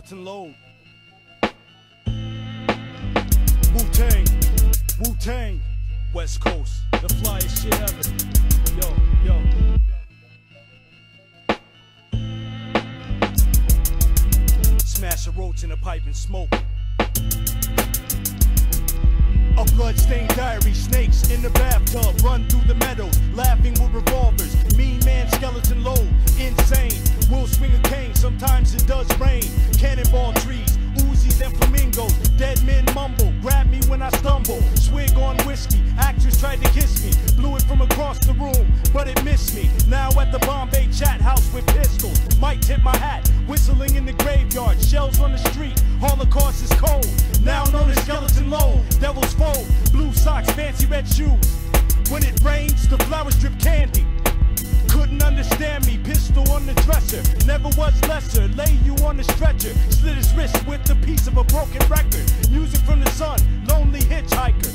skeleton load. Wu-Tang, Wu-Tang, West Coast, the flyest shit ever. Yo, yo. Smash a roach in a pipe and smoke. A blood-stained diary, snakes in the bathtub, run through the meadows, laughing with revolvers. Mean man, skeleton load, insane. We'll swing a cane, sometimes it does rain. Cannonball trees, Uzis and flamingos. Dead men mumble, grab me when I stumble. Swig on whiskey, actress tried to kiss me. Blew it from across the room, but it missed me. Now at the Bombay chat house with pistols. Might tip my hat, whistling in the graveyard. Shells on the street, Holocaust is cold. Now known as skeleton load, devil's fold. Blue socks, fancy red shoes. When it rains, the flowers drip candy. Couldn't understand me, pistol on the dresser. Never was lesser, lay you on the stretcher. Slit his wrist with a piece of a broken record. Music from the sun, lonely hitchhiker.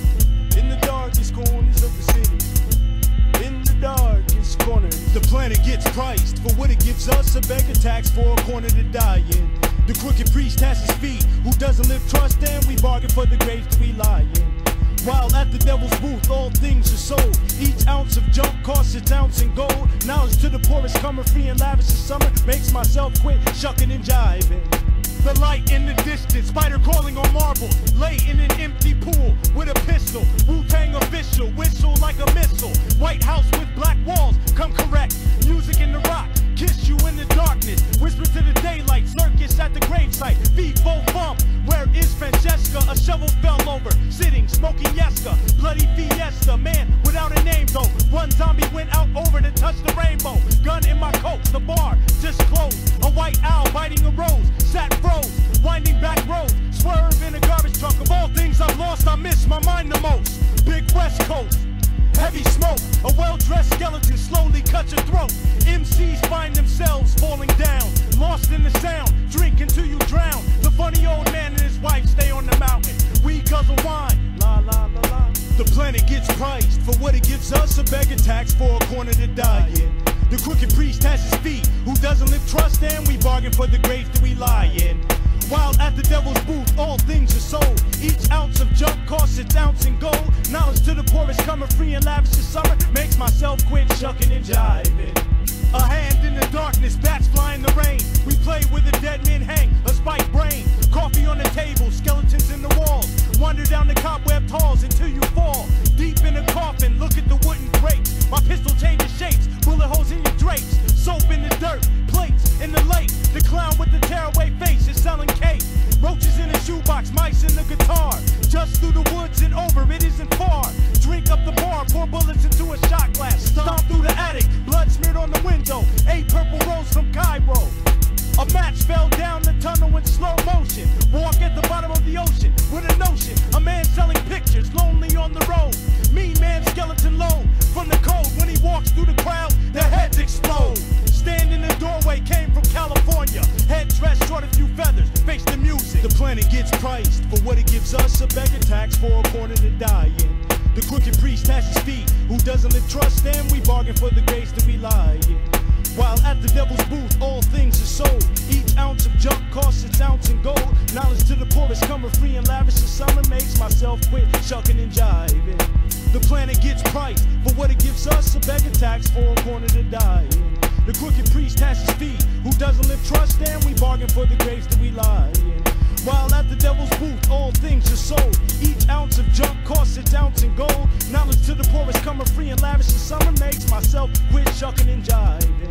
In the darkest corners of the city, in the darkest corners. The planet gets priced for what it gives us. A beggar tax for a corner to die in. The crooked priest has his feet. Who doesn't live trust, and we bargain for the graves that we lie in. While at the devil's booth, all things are sold. Each ounce of junk costs its ounce in gold. Knowledge to the poorest, comer free and lavish as summer. Makes myself quit shucking and jiving. The light in the distance, spider crawling on marbles. Lay in an empty pool with a pistol. Wu-Tang official, whistle like a missile. White House with black walls, come correct. Music in the rock, kiss you in the darkness. Whisper to the daylight, circus at the gravesite. Feet full bump, where is Francesca? A shovel fell over, sitting, smoking Yeska. Bloody fiesta, man without a name though. One zombie went out over to touch the rainbow. Gun in my coat, the bar just closed. A white owl biting a rose, sat froze. Winding back roads, swerve in a garbage truck. Of all things I've lost, I miss my mind the most. Big West Coast, heavy smoke. A well-dressed skeleton slowly cuts your throat. MCs find themselves falling down, lost in the sound. Drink until you drown. The funny old man and his wife stay on the mountain. We guzzle wine, la la la la. The planet gets priced for what it gives us. A beggar tax for a corner to die in. The crooked priest has his feet. Who doesn't live trust, and we bargain for the graves that we lie in. While at the devil's booth, all things are sold. Each ounce of junk costs its ounce in gold. Knowledge to the poorest, comer free and lavish as summer. Makes myself quit shucking and jiving. A hand in the darkness, bats fly in the rain. We play where the dead men hang, a spiked brain. Coffee on the table, skeletons in the walls. Wander down the cobwebbed halls until you fall. Deep in a coffin, look at the wooden crates. My pistol changes shapes, bullet holes in your drapes. Soap in the dirt, plates in the lake. The clown with the tearaway face is selling cake. Roaches in a shoebox, mice in the guitar. Just through the woods and over, it isn't far. Drink up the bar, pour bullets into a shot glass. Stomp through the attic, blood smeared on the window. 8 purple rose from Cairo. A match fell down the tunnel in slow motion. Walk at the bottom of the ocean with a notion. A man selling pictures, lonely on the road. Mean man, skeleton load from the cold. When he walks through the crowd, their heads explode. Stand in the doorway, came from California. Head dressed, short a few feathers, face the music. The planet gets priced for what it gives us. A beggar tax for a corner to die in. The crooked priest has his feet. Who doesn't live trust, and we bargain for the graves that we lie in. While at the devil's booth, all things are sold. Each ounce of junk costs its ounce in gold. Knowledge to the poorest, comer free and lavish as summer. Makes myself quit shucking and jiving. The planet gets priced for what it gives us. A beggar tax for a corner to die in. The crooked priest has his feet. Who doesn't live trust, and we bargain for the graves that we lie in. While at the devil's booth, all things are sold. Each ounce of junk costs its ounce in gold. Knowledge to the poorest, comer free and lavish as summer. Makes myself quit shucking and jiving.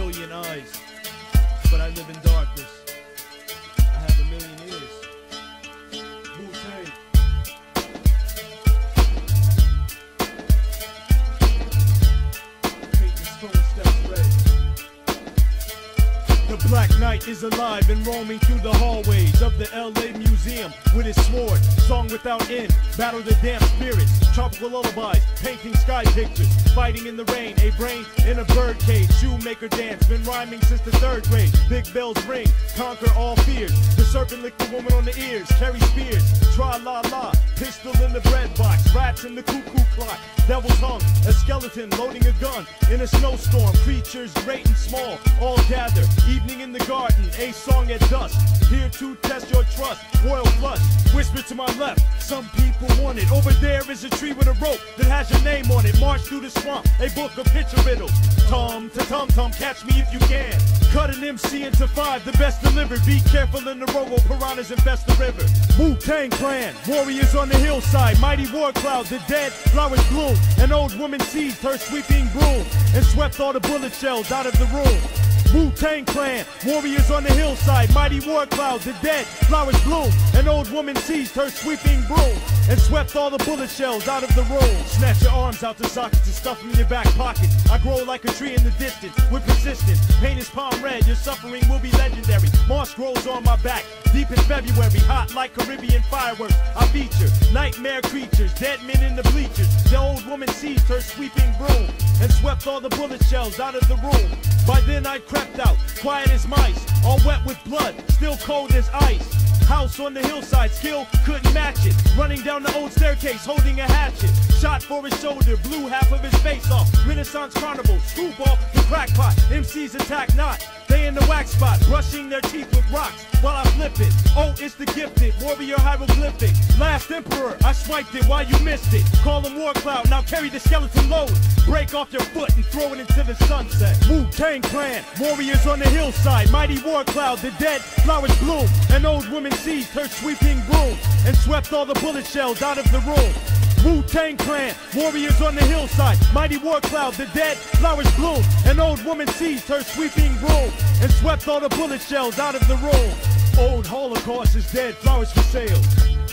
million eyes, but I live in darkness. I have a million ears. Wu-Tang. Make the stone steps red. The Black Knight is alive and roaming through the hallways of the LA Museum with his sword, song without end, battle the damn spirits, tropical lullabies, painting sky pictures, fighting in the rain, a brain in a birdcage, shoemaker dance, been rhyming since the 3rd grade, big bells ring, conquer all fears, the serpent licked the woman on the ears, carry spears, tra-la-la, pistol in the bread box, rats in the cuckoo clock, devil's hung, a skeleton loading a gun, in a snowstorm, creatures great and small, all gather, evening in the garden, a song at dusk, here to test your trust, royal flush, whisper to my left, some people want it, over there is a tree with a rope that has your name on it, march through the swamp, a book of picture riddles, tum to tum tum, catch me if you can, cut an MC into 5, the best delivered, be careful in the robo, piranhas infest the river, Wu-Tang Clan, warriors on the hillside, mighty Warcloud, the dead, flowers bloom, an old woman seized her sweeping broom, and swept all the bullet shells out of the room. Wu-Tang Clan, warriors on the hillside, mighty Warcloud, the dead, flowers bloom, an old woman seized her sweeping broom, and swept all the bullet shells out of the room. Snatch your arms out the sockets and stuff them in your back pocket. I grow like a tree in the distance, with persistence, paint is palm red, your suffering will be legendary. Moss grows on my back, deep in February, hot like Caribbean fireworks. I feature nightmare creatures, dead men in the bleachers. The old woman seized her sweeping broom, and swept all the bullet shells out of the room. By then I crept out, quiet as mice, all wet with blood, still cold as ice. House on the hillside, skill couldn't match it. Running down the old staircase, holding a hatchet. Shot for his shoulder, blew half of his face off. Renaissance carnival, screwball, the crackpot. MCs attack not, they in the wax spot, brushing their teeth with rocks while I flip it. Oh, it's the gifted, warrior hieroglyphic. Last emperor, I swiped it while you missed it. Call him Warcloud, now carry the skeleton load. Break off your foot and throw it into the sunset. Wu-Tang Clan, warriors on the hillside, mighty Warcloud, the dead, flowers bloom. An old woman seized her sweeping broom, and swept all the bullet shells out of the room. Wu-Tang Clan, warriors on the hillside, mighty Warcloud, the dead, flowers bloom. An old woman seized her sweeping broom, and swept all the bullet shells out of the room. Old Holocaust is dead, flowers for sale.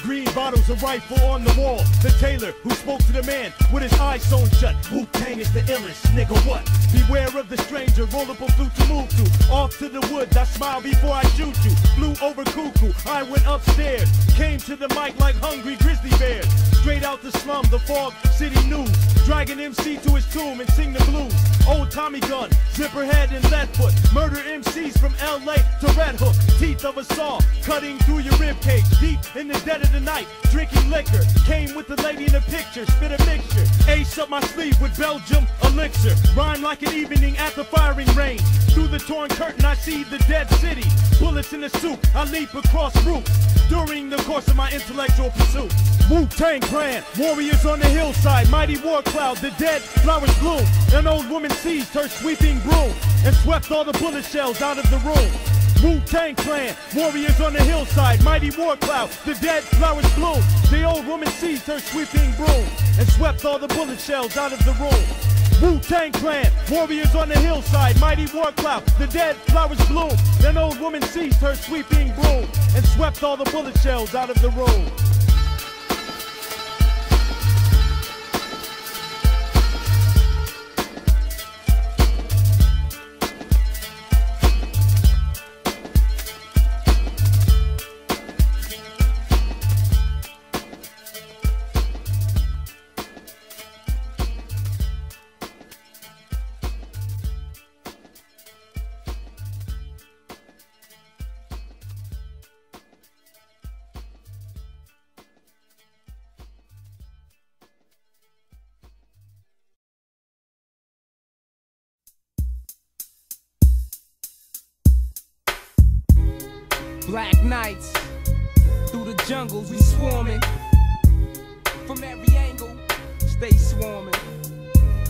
Green bottles, a rifle on the wall. The tailor who spoke to the man with his eyes sewn shut. Wu-Tang is the illest, nigga, what? Beware of the stranger, roll up a flute to move to. Off to the woods, I smile before I shoot you. Flew over cuckoo, I went upstairs. Came to the mic like hungry grizzly bears. Straight out the slum, the fog, city news. Dragging MC to his tomb and sing the blues. Old Tommy gun, zipper head and lead foot. Murder MCs from LA to Red Hook. Teeth of a saw, cutting through your ribcage. Deep in the dead of the night, drinking liquor. Came with the lady in the picture, spit a mixture. Ace up my sleeve with Belgium elixir. Rhyme like an evening at the firing range. Through the torn curtain I see the dead city. Bullets in the soup, I leap across roofs. During the course of my intellectual pursuit. Wu-Tang Clan, warriors on the hillside, mighty Warcloud, the dead, flowers bloom. An old woman seized her sweeping broom, and swept all the bullet shells out of the room. Wu-Tang Clan, warriors on the hillside, mighty Warcloud, the dead, flowers bloom. The old woman seized her sweeping broom, and swept all the bullet shells out of the room. Wu-Tang Clan, warriors on the hillside, mighty Warcloud, the dead, flowers bloom. An old woman seized her sweeping broom, and swept all the bullet shells out of the room. Black nights, through the jungles we swarming. From every angle, stay swarming.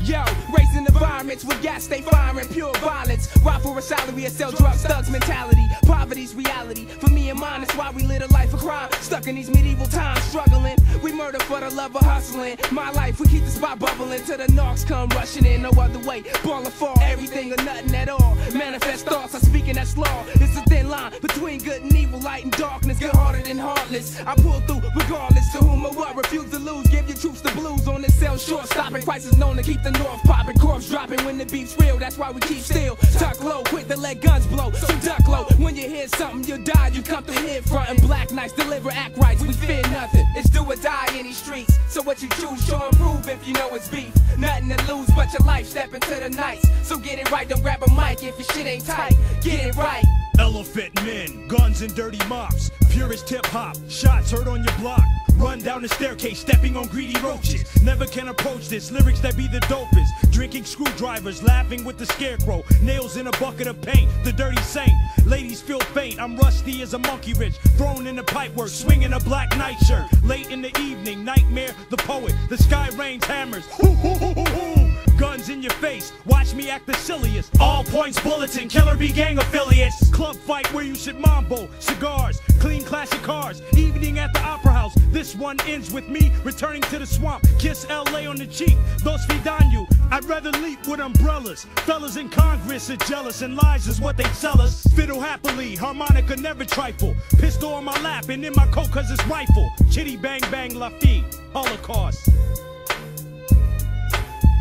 Yo, racing environments with gas, stay firing pure violence. Ride for a salary and sell drugs, thugs mentality. Poverty's reality, for me and mine, that's why we live a life of crime. Stuck in these medieval times, struggling. We murder for the love of hustling. My life, we keep the spot bubbling till the narcs come rushing in. No other way, ballin' for everything or nothing at all. manifest thoughts, I speak in that law. It's a thin line between good and evil, light and darkness, good-hearted and heartless. I pull through regardless to whom or what, refuse to lose, give your troops the blues on this cell short stopping. Crisis known to keep the north popping, corpse dropping when the beef's real, that's why we keep still. Tuck low, quick to let guns blow, so duck low. When you hear something, you die, you come through here frontin'. Black Knights deliver act rights, we fear nothing. It's do or die in these streets, so what you choose, show and prove if you know it's beef. Nothing to lose but your life, step into the nights. So get it right, don't grab a mic if your shit ain't tight. Get it right. Elephant men, guns and dirty mops, purest hip-hop, shots heard on your block. Run down the staircase, stepping on greedy roaches. Never can approach this, lyrics that be the dopest. Drinking screwdrivers, laughing with the scarecrow. Nails in a bucket of paint, the dirty saint. Ladies feel faint, I'm rusty as a monkey wrench. Thrown in the pipework, swinging a black nightshirt. Late in the evening, nightmare, the poet. The sky rains hammers. Hoo, hoo, hoo, hoo, hoo. Guns in your face, watch me act the silliest. All points bulletin, Killer B gang affiliates. Club fight where you should mambo, cigars, clean classic cars. Evening at the Opera House, this one ends with me returning to the swamp. Kiss LA on the cheek, dos vidanu. I'd rather leap with umbrellas. Fellas in Congress are jealous and lies is what they tell us. Fiddle happily, harmonica never trifle. Pistol on my lap and in my coat cause it's rifle. Chitty bang bang la fee, Holocaust.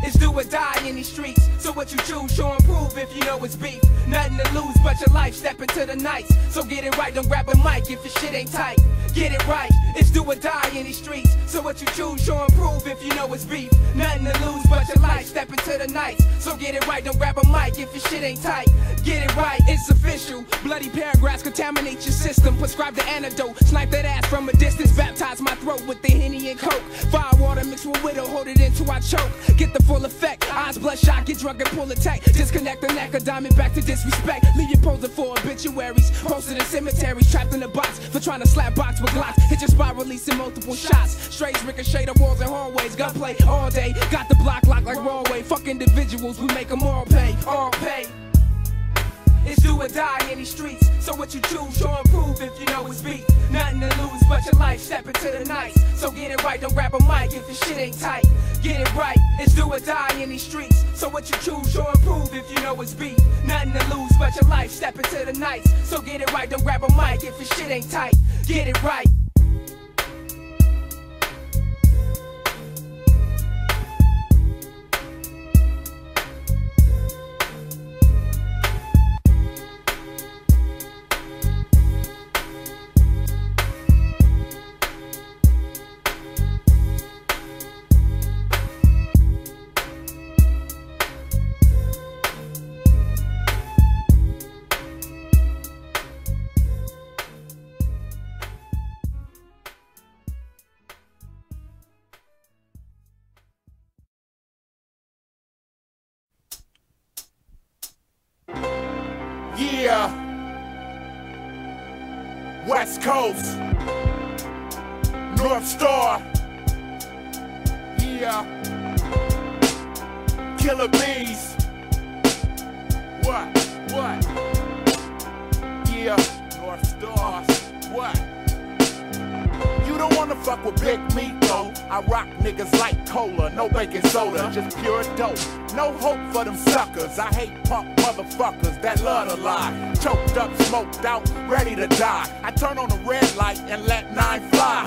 It's do or die in these streets, so what you choose, show and prove if you know it's beef. Nothing to lose but your life, step into the nights. So get it right, don't grab a mic if your shit ain't tight. Get it right, it's do or die in these streets, so what you choose, show and prove if you know it's beef. Nothing to lose but your life, step into the nights. So get it right, don't grab a mic if your shit ain't tight. Get it right, it's official. Bloody paragraphs contaminate your system. Prescribe the antidote, snipe that ass from a distance. Baptize my throat with the Henny and Coke. Fire water mixed with widow, hold it into I choke. Get the full effect, eyes bloodshot, get drunk and pull a tech. Disconnect the neck, a diamond back to disrespect. Leave you posing for obituaries, posted in cemeteries. Trapped in a box for trying to slap box with Glocks. Hit your spot, releasing multiple shots. Strays ricochet the walls and hallways. Gunplay all day, got the block locked like Rawway. Fuck individuals, we make them all pay, all pay. It's do or die in these streets, so what you choose, show and prove if you know it's beef. Nothing to lose but your life, step into the nights. So get it right, don't grab a mic if your shit ain't tight. Get it right, it's do or die in these streets, so what you choose, show and prove if you know it's beef. Nothing to lose but your life, step into the nights. So get it right, don't grab a mic if your shit ain't tight. Get it right. Yeah, West Coast, Northstar, yeah, Killer Bees, what, yeah, Northstar, what? You don't wanna fuck with Big Meat though. I rock niggas like cola, no baking soda, just pure dope. No hope for them suckers. I hate punk motherfuckers that love to lie. Choked up, smoked out, ready to die. I turn on the red light and let 9 fly.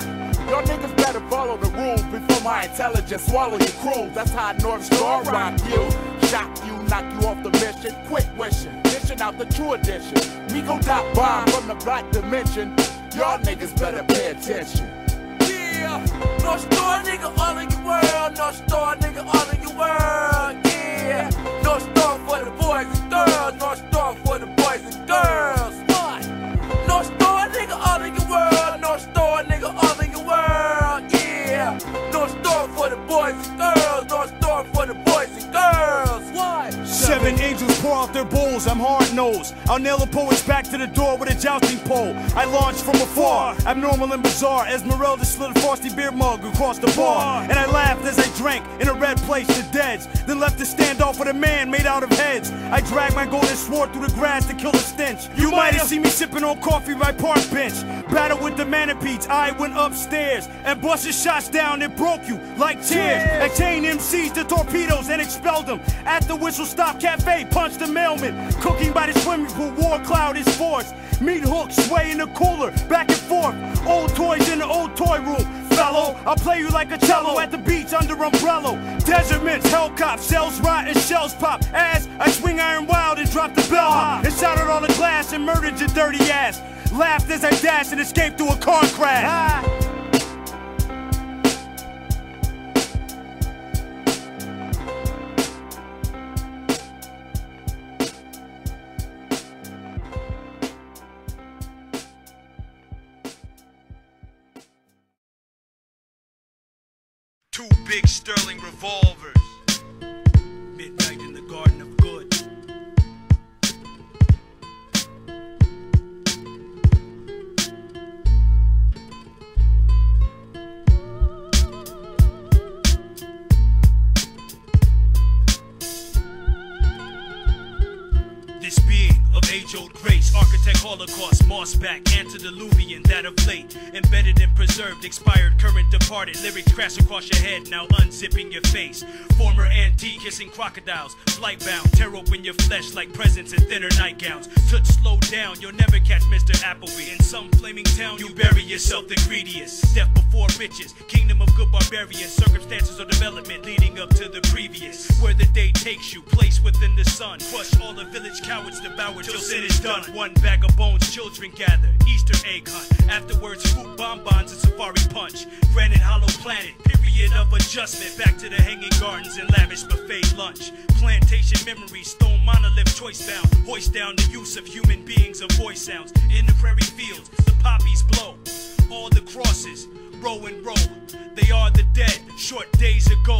Y'all niggas better follow the rules before my intelligence swallow your crew. That's how Northstar rock you. Shock you, knock you off the mission. Quit wishing, dishing out the true edition. Me go dot bomb from the black dimension. Y'all niggas better pay attention. Yeah, Northstar nigga all in your world. Northstar nigga all in your world. Yeah, Northstar for the boys and girls. Northstar for the boys and girls. What? Northstar nigga all in your world. Northstar nigga all in your world. Yeah, Northstar for the boys and girls. Northstar for the boys and girls. What? 7 angels pour out their bowls, I'm hard-nosed. I'll nail a poet's back to the door with a jousting pole. I launched from afar, abnormal and bizarre. Esmeralda slid a frosty beer mug across the bar. And I laughed as I drank in a red place to deads. Then left to stand off with a man made out of heads. I dragged my golden sword through the grass to kill the stench. You might have seen me sipping on coffee right park bench. Battle with the manapedes, I went upstairs and busted shots down and broke you like tears. I chained MCs to torpedoes and expelled them. At the Whistle Stop Cafe, punched the mail ailment. Cooking by the swimming pool, Warcloud is forced. Meat hooks sway in the cooler, back and forth. Old toys in the old toy room. Fellow, I'll play you like a cello at the beach under umbrella. Desert mints, hell cops, cells rot and shells pop. As I swing iron wild and drop the bellhop. And shattered all the glass and murdered your dirty ass. Laughed as I dashed and escaped through a car crash. Two big Sterling revolvers. Midnight in the Garden of Good. This being of age-old grace, architect Holocaust, mossback, antediluvian, that of late, embedded and preserved, expired, current, departed, lyrics crash across your head, now unzipping your face. Former antique, kissing crocodiles, flight-bound, tear open your flesh like presents in thinner nightgowns. Touch slow down, you'll never catch Mr. Appleby. In some flaming town, you bury yourself the greediest. Death before riches, kingdom of good barbarians, circumstances of development leading up to the previous. Where the day takes you, place within the sun, crush all the village cowards, devour till sin is done. One bag of bones, children gather, Easter egg hunt. Afterwards, fruit bonbons and safari punch. Granite hollow planet, period of adjustment. Back to the hanging gardens and lavish buffet lunch. Plantation memories, stone monolith choice bound. Hoist down the use of human beings of voice sounds. In the prairie fields, the poppies blow. All the crosses, row and row. They are the dead, short days ago.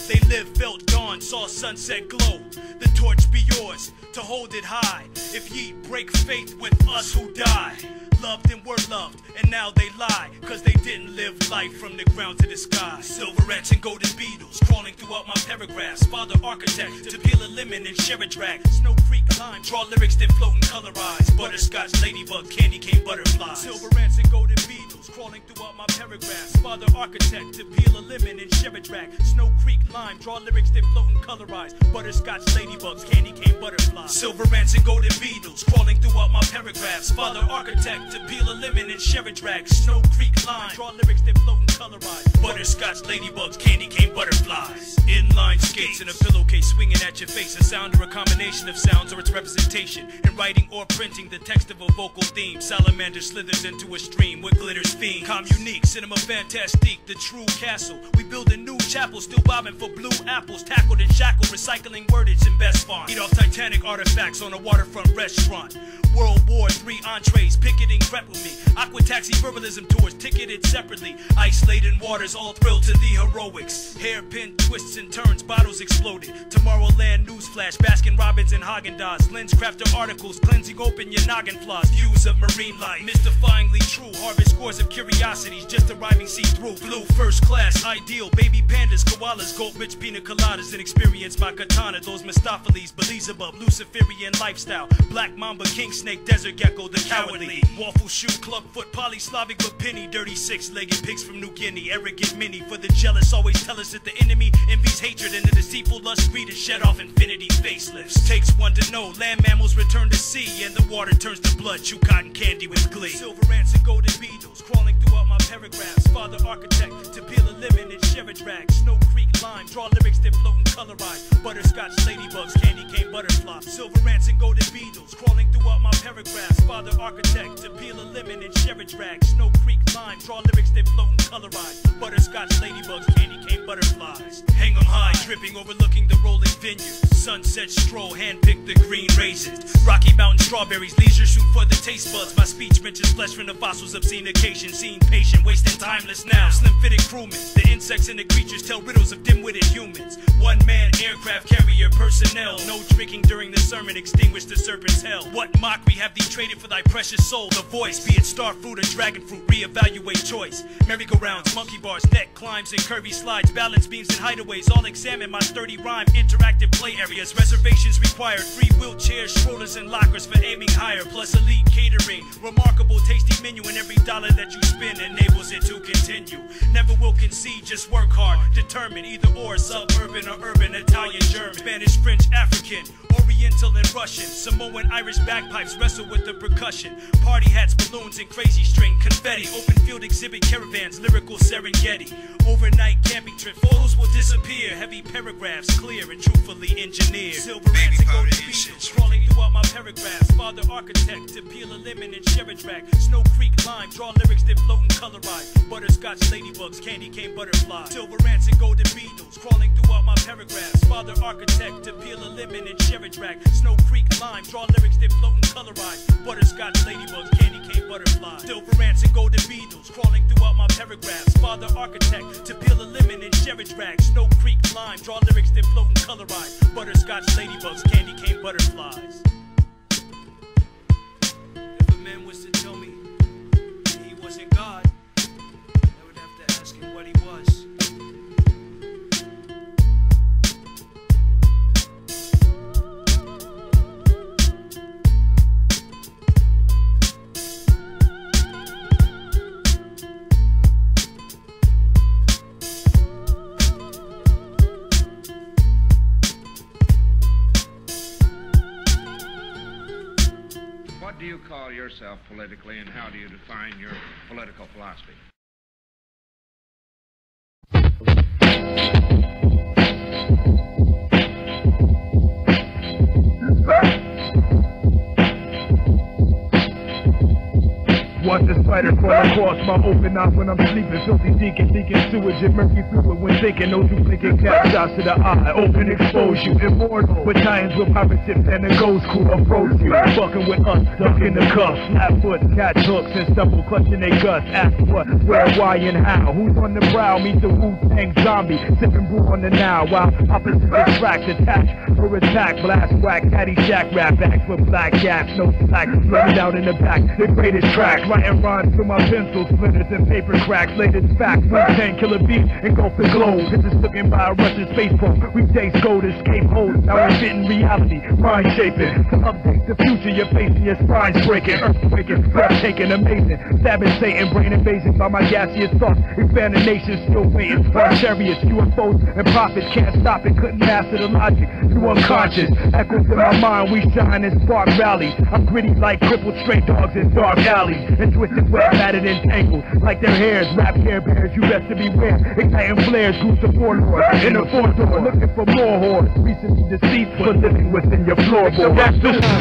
They lived, felt dawn, saw sunset glow. The torch be yours, to hold it high. If ye break faith with us who die. Loved and were loved, and now they lie, cause they didn't live life from the ground to the sky. Silverettes and golden beetles crawling throughout my paragraphs. Father architect, to peel a lemon and share a drag. Snow Creek lime, draw lyrics that float and colorize. Butterscotch, ladybug, candy cane butterflies. Silverettes and golden beetles crawling throughout my paragraphs. Father architect, to peel a lemon and share a drag. Snow Creek lime, draw lyrics that float and colorize. Butterscotch, ladybugs, candy cane butterflies. Silverettes and golden beetles crawling throughout my paragraphs. Father architect, to peel a lemon and share a drag. Snow Creek line, draw lyrics that float and colorize. Butterscotch, ladybugs, candy cane butterflies. Inline skates in a pillowcase swinging at your face. A sound or a combination of sounds or its representation. In writing or printing the text of a vocal theme. Salamander slithers into a stream with glitters fiend. Communique, cinema fantastique, the true castle. We build a new chapel, still bobbing for blue apples. Tackled and shackled, recycling wordage in best font. Eat off Titanic artifacts on a waterfront restaurant. World War III entrees, picketing crept with me. Aqua taxi verbalism tours, ticketed separately. Ice-laden waters, all thrilled to the heroics. Hairpin twists and turns, bottles exploded. Tomorrowland newsflash, Baskin Robbins and Haagen-Dazs. Lens crafter articles, cleansing open your noggin flaws. Views of marine life, mystifyingly true. Harvest scores of curiosities, just arriving see-through. Blue first class, ideal. Baby pandas, koalas, gold-rich pina coladas. And experience my katana, those Mistopheles, Beelzebub, Luciferian lifestyle. Black mamba, king snake, desert gecko, the cowardly. Waffle shoe, clubfoot, polyslavic but penny. Dirty six-legged pigs from New Guinea. Arrogant mini, for the jealous always tell us that the enemy envies hatred. And the deceitful lust greed is shed off infinity facelifts. Takes one to know, land mammals return to sea. And the water turns to blood, chew cotton candy with glee. Silver ants and golden beetles crawling throughout my paragraphs. Father architect, to peel a lemon and share a drag. Snow Creek lime, draw lyrics that float and colorize. Butterscotch, ladybugs, candy cane butterflies. Silver ants and golden beetles crawling throughout my paragraphs. Father architect, to peel a lemon and share a drag. Snow Creek lime, draw lyrics that float and colorize. Butterscotch, ladybugs, candy cane butterflies. Hang 'em high, dripping, overlooking the rolling vineyard. Sunset stroll, handpick the green raisins. Rocky Mountain strawberries, leisure shoot for the taste buds. My speech wrenches flesh from the fossils, obscene occasion. Seen patient, wasting timeless now. Slim-fitted crewmen, the insects and the creatures tell riddles of dim-witted humans. One-man aircraft carrier personnel. No drinking during the sermon, extinguish the serpent's hell. What mockery have thee traded for thy precious soul. The voice, be it star fruit or dragon fruit, reevaluate choice. Merry-go-rounds, monkey bars, neck climbs and curvy slides, balance beams and hideaways. All examine my sturdy rhyme, interactive play areas. Reservations required, free wheelchairs, strollers and lockers for aiming higher. Plus elite catering, remarkable tasty menu, and every dollar that you spend enables it to continue. Never will concede, just work hard, determined, either or, suburban or urban, Italian, German, Spanish, French, African, Oriental and Russian, Samoan, Irish bagpipes wrestle with the percussion. Party hats, balloons and crazy string, confetti, open field exhibit caravans, lyrical Serengeti. Overnight camping trip, photos will disappear. Heavy paragraphs, clear and truthfully engineered. Silver ants and golden beetles crawling throughout my paragraphs. Father architect to peel a lemon and share a track. Snow Creek lime, draw lyrics that float and colorize. Butterscotch ladybugs, candy cane butterflies. Silver ants and golden beetles crawling throughout my paragraphs. Father architect to peel a lemon and share a track. Snow Creek lime, draw lyrics that float and colorize. Butterscotch ladybugs, candy cane butterflies. Silver ants and golden beetles crawling throughout my paragraphs. Father architect to peel a lemon and share a track. Snow Creek lime, draw lyrics that float and colorize. Butterscotch ladybugs, candy cane butterflies. If a man was to tell me he wasn't God, I would have to ask him what he was. What do you call yourself politically, and how do you define your political philosophy? Watch the spider crawl across my open eyes when I'm sleeping. Filthy deacon, thinking sewage and murky fluid when thinking. No duplicate cap shots to the eye. Open expose you. Immortal battalions with pirate ships and the ghost crew approach you. Fucking with us, ducking the cuffs. Flat foot, catch hooks and stumble, clutching their guts. Ask what, where, why, and how. Who's on the prowl? Meet the Wu-Tang zombie. Sipping brew on the now while opposites attract, attach or attack. Blast, whack, caddy, jack, rap, backs with black gas. No slack, running out in the back. The greatest track. Writing rhymes through my pencil, splinters and paper cracks. Latest facts, Wu-Tang killer beat, engulf the globe. This is looking by a Russian space probe. Weekdays go to escape holes. Now we're fitting reality, mind shaping. To update the future, you're facing your spine's breaking. Earthquaking, breathtaking, amazing. Stabbing Satan, brain invasion by my gaseous thoughts. Expanding nations still waiting. On chariots, UFOs, and prophets can't stop it. Couldn't master the logic. You unconscious. Echoes in my mind, we shine and spark rallies. I'm gritty like crippled stray dogs in dark alleys. And twisted web, matted and tangled like their hairs. Rap Care Bears, you best to beware. Igniting flares, groups of warlords in the fourth door, looking for more hordes. Recently deceased, but living within your floorboard.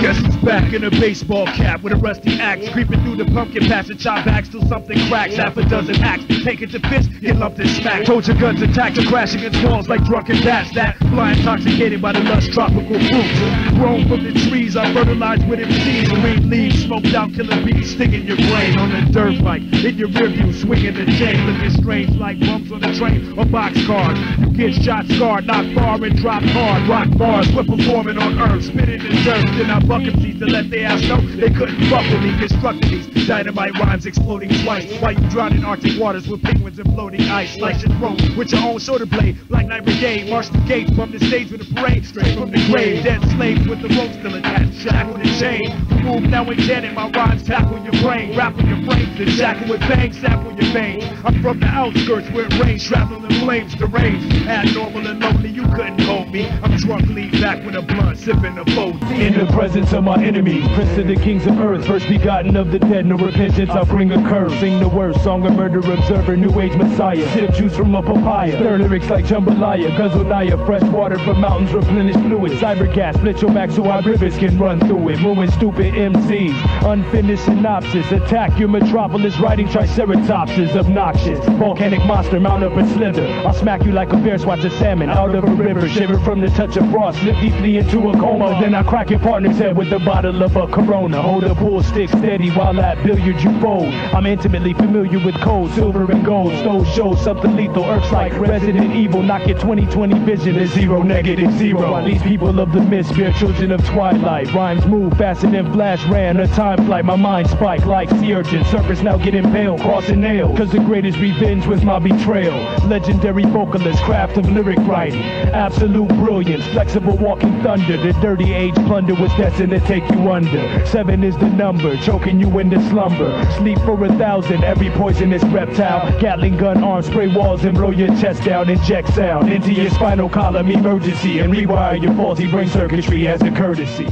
Guess who's back in a baseball cap with a rusty axe, creeping through the pumpkin patch and chop back till something cracks. Half a dozen acts, take it to fist, get lumped and smacked. Told your guns attack to crash against walls like drunken bats. That fly intoxicated by the lush tropical fruits. Grown from the trees, I fertilized with MCs. Green leaves, smoked out killer bees, stinging your brain on a dirt bike. In your rear view, swinging the chain, looking strange like bumps on a train or boxcars. You get shot scarred, knock far and drop hard. Rock bars, we're performing on earth, spitting the dirt. Then I buck MCs to let their ass know they couldn't fuck with me. Constructing these dynamite rhymes exploding twice while you drown in Arctic waters with penguins and floating ice. Slice your throat with your own shoulder blade. Black Knight Brigade, march the gates from the stage with a parade. Straight from the grave, dead slaves with the rope still attached. Shackled and chained, move now and then, my rhymes tackle your brain. Rap on your brains, the jacket with bangs, sample your veins. I'm from the outskirts where it rains, shrapnel and flames to range. Abnormal and lonely, you couldn't hold me. I'm drunk, lean back with a blunt, sipping a boat. In the presence of my enemies, prince of the kings of earth, first begotten of the dead, no repentance, I bring a curse. Sing the worst, song of murder, observer, new age messiah. Sip juice from a papaya, stir lyrics like jambalaya. Guzzle Naya, fresh water from mountains, replenish fluid. Cyber gas, split your back so our rivers can run through it. Moving stupid MCs, unfinished synopsis. Attack your metropolis, riding triceratopses, obnoxious. Volcanic monster, mount up and slither. I'll smack you like a bear, swatch a salmon out of a river. Shiver from the touch of frost, slip deeply into a coma. Then I crack your partner's head with a bottle of a Corona. Hold a pool stick steady while at billiards you fold. I'm intimately familiar with cold, silver and gold. Stove shows something lethal, irks like Resident Evil. Knock your 20/20 vision is 0, -0. While these people of the mist bear children of twilight. Rhymes move faster than flash. flash ran a time flight, my mind spiked like sea urchin. Surface now get impaled, crossing nails. Cause the greatest revenge was my betrayal. Legendary vocalist, craft of lyric writing. Absolute brilliance, flexible walking thunder. The dirty age plunder was destined to take you under. 7 is the number, choking you into slumber. Sleep for 1,000, every poisonous reptile. Gatling gun arm, spray walls and blow your chest down. Inject sound into your spinal column, emergency. And rewire your faulty brain circuitry as a courtesy.